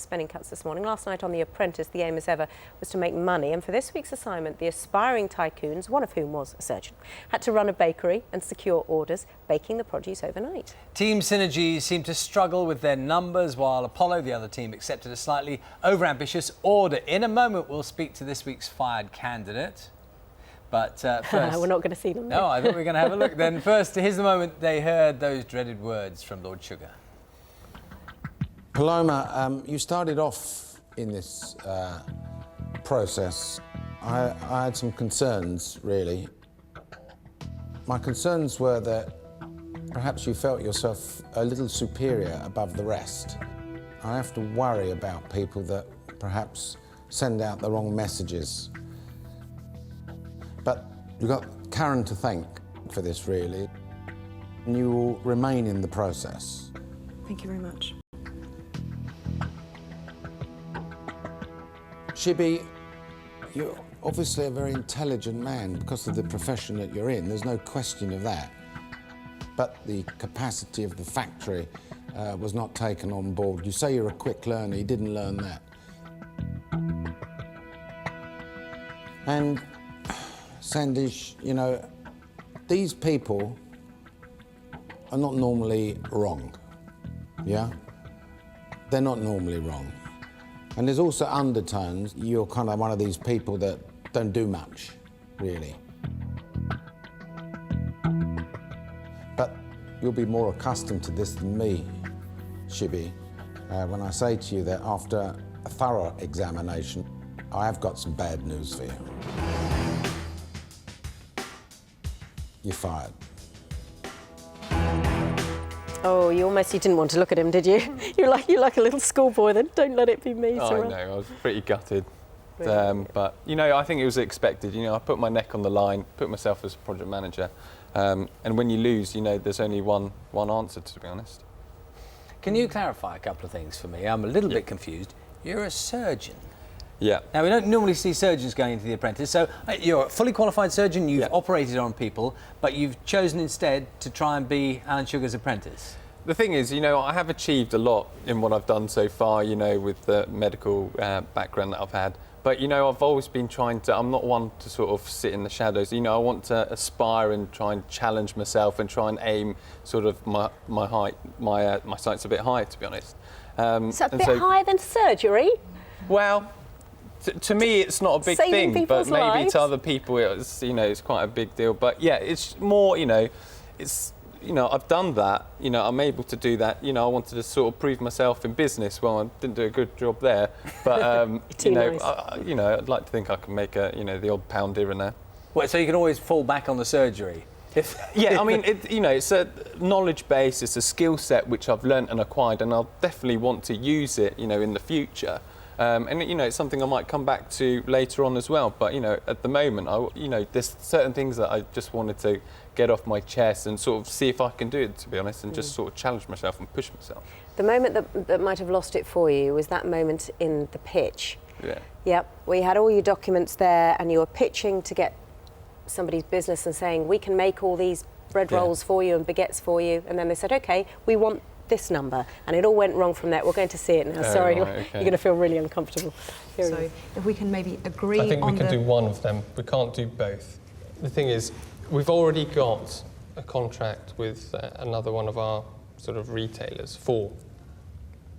Spending cuts this morning. Last night on The Apprentice, the aim as ever was to make money, and for this week's assignment, the aspiring tycoons, one of whom was a surgeon, had to run a bakery and secure orders, baking the produce overnight. Team Synergy seemed to struggle with their numbers, while Apollo, the other team, accepted a slightly over-ambitious order. In a moment, we'll speak to this week's fired candidate. But first... We're not going to see them. No, I thought we were going to have a look. Then first, here's the moment they heard those dreaded words from Lord Sugar. Paloma, you started off in this process. I had some concerns, really. My concerns were that perhaps you felt yourself a little superior above the rest. I have to worry about people that perhaps send out the wrong messages. But you've got Karen to thank for this, really. And you will remain in the process. Thank you very much. Shibby, you're obviously a very intelligent man because of the profession that you're in. There's no question of that. But the capacity of the factory was not taken on board. You say you're a quick learner. You didn't learn that. And Sandish, you know, these people are not normally wrong, yeah? They're not normally wrong. And there's also undertones. You're kind of one of these people that don't do much, really. But you'll be more accustomed to this than me, Shibby, when I say to you that after a thorough examination, I have got some bad news for you. You're fired. Oh, you didn't want to look at him, did you? You're like a little schoolboy then. Don't let it be me. Oh, I know, I was pretty gutted. But, you know, I think it was expected. You know, I put my neck on the line, put myself as a project manager. And when you lose, you know, there's only one answer, to be honest. Can you clarify a couple of things for me? I'm a little bit confused. You're a surgeon. Yeah. Now, we don't normally see surgeons going into The Apprentice, so you're a fully qualified surgeon, you've operated on people, but you've chosen instead to try and be Alan Sugar's apprentice. The thing is, you know, I have achieved a lot in what I've done so far, you know, with the medical background that I've had. But, you know, I've always been trying to, I'm not one to sort of sit in the shadows. You know, I want to aspire and try and challenge myself and try and aim sort of my height, my sights a bit higher, to be honest. So a bit higher than surgery? Well, to me, it's not a big thing, but maybe lives. to other people, it's, you know, it's quite a big deal. But yeah, it's more, you know, it's, you know, I've done that. You know, I'm able to do that. You know, I wanted to sort of prove myself in business. Well, I didn't do a good job there, but you know, nice. you know, I'd like to think I can make a, you know, the odd pound here and there. Well, so you can always fall back on the surgery. Yeah, I mean, you know, it's a knowledge base, it's a skill set which I've learnt and acquired, and I'll definitely want to use it, you know, in the future. And, you know, it's something I might come back to later on as well. But, you know, at the moment, you know, there's certain things that I just wanted to get off my chest and sort of see if I can do it, to be honest, and just sort of challenge myself and push myself. The moment that might have lost it for you was that moment in the pitch. Yeah. Yep, where you had all your documents there and you were pitching to get somebody's business and saying, we can make all these bread rolls for you and baguettes for you. And then they said, OK, we want this number, and it all went wrong from there. We're going to see it now. Sorry, right, okay. You're going to feel really uncomfortable. So if we can maybe agree on I think we can do one of them. We can't do both. The thing is, we've already got a contract with another one of our sort of retailers for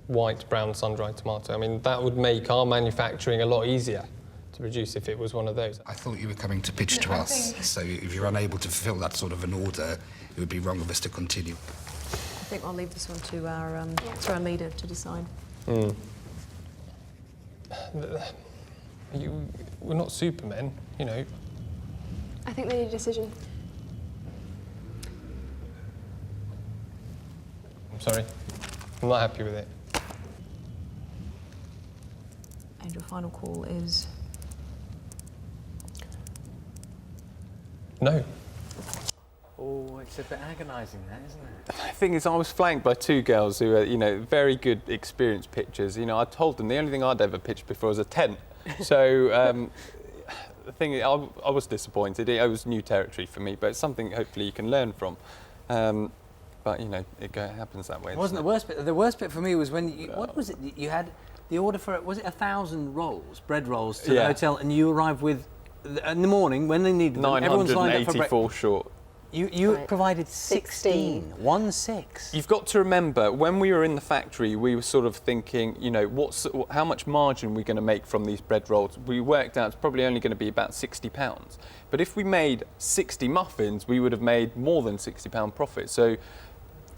white, brown, sun-dried tomato. I mean, that would make our manufacturing a lot easier to produce if it was one of those. I thought you were coming to pitch to us, so if you're unable to fulfil that sort of an order, it would be wrong of us to continue. I think I'll leave this one to our leader to decide. We're not supermen, you know. I think they need a decision. I'm sorry. I'm not happy with it. And your final call is? No. Oh, it's a bit agonising, that, isn't it? The thing is, I was flanked by two girls who are, you know, very good, experienced pitchers. You know, I told them the only thing I'd ever pitched before was a tent. So the thing is, I was disappointed. It was new territory for me, but it's something hopefully you can learn from. But, you know, it happens that way. It wasn't the worst bit. The worst bit for me was when what was it? You had the order for, was it 1,000 rolls, bread rolls, to the Yeah. hotel, and you arrived with, in the morning, when they needed them, everyone's lined up for breakfast. 984 short. You Right. provided 16. 1-6. You've got to remember, when we were in the factory, we were sort of thinking, you know, how much margin are we going to make from these bread rolls? We worked out it's probably only going to be about £60. But if we made 60 muffins, we would have made more than £60 profit. So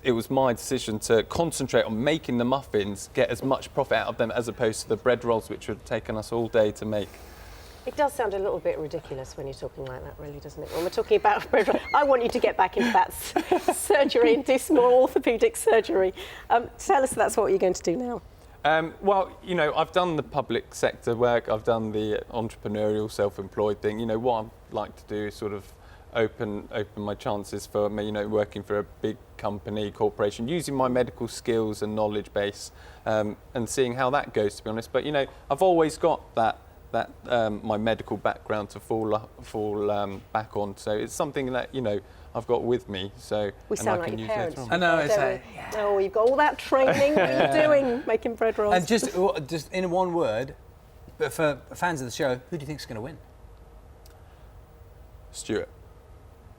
it was my decision to concentrate on making the muffins, get as much profit out of them as opposed to the bread rolls, which would have taken us all day to make. It does sound a little bit ridiculous when you're talking like that, really, doesn't it? When we're talking about bread roll, I want you to get back into that surgery and do some more orthopaedic surgery. Tell us that's what you're going to do now. Well, you know, I've done the public sector work, I've done the entrepreneurial, self-employed thing. You know, what I'd like to do is sort of open my chances for me, you know, working for a big company, corporation, using my medical skills and knowledge base, and seeing how that goes, to be honest. But, you know, I've always got that my medical background to fall back on. So it's something that, you know, I've got with me. So We and sound I like can your use parents. later on. I know, it's Don't we? Oh, you've got all that training. What are you doing making bread rolls? And just in one word, but for fans of the show, who do you think's going to win? Stuart.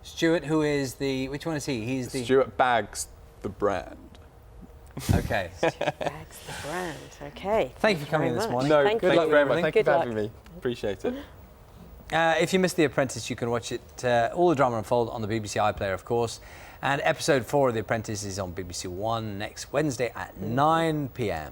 Stuart, who is the, which one is he? He's the... Stuart Baggs, the brand. Okay. Bags the brand. Okay. Thank you for coming in very this much. morning. No, Thank thank you. you very much. Thank you Good for luck. having me. Appreciate it. If you missed The Apprentice, you can watch it, all the drama unfold on the BBC iPlayer, of course. And episode 4 of The Apprentice is on BBC One next Wednesday at 9 p.m.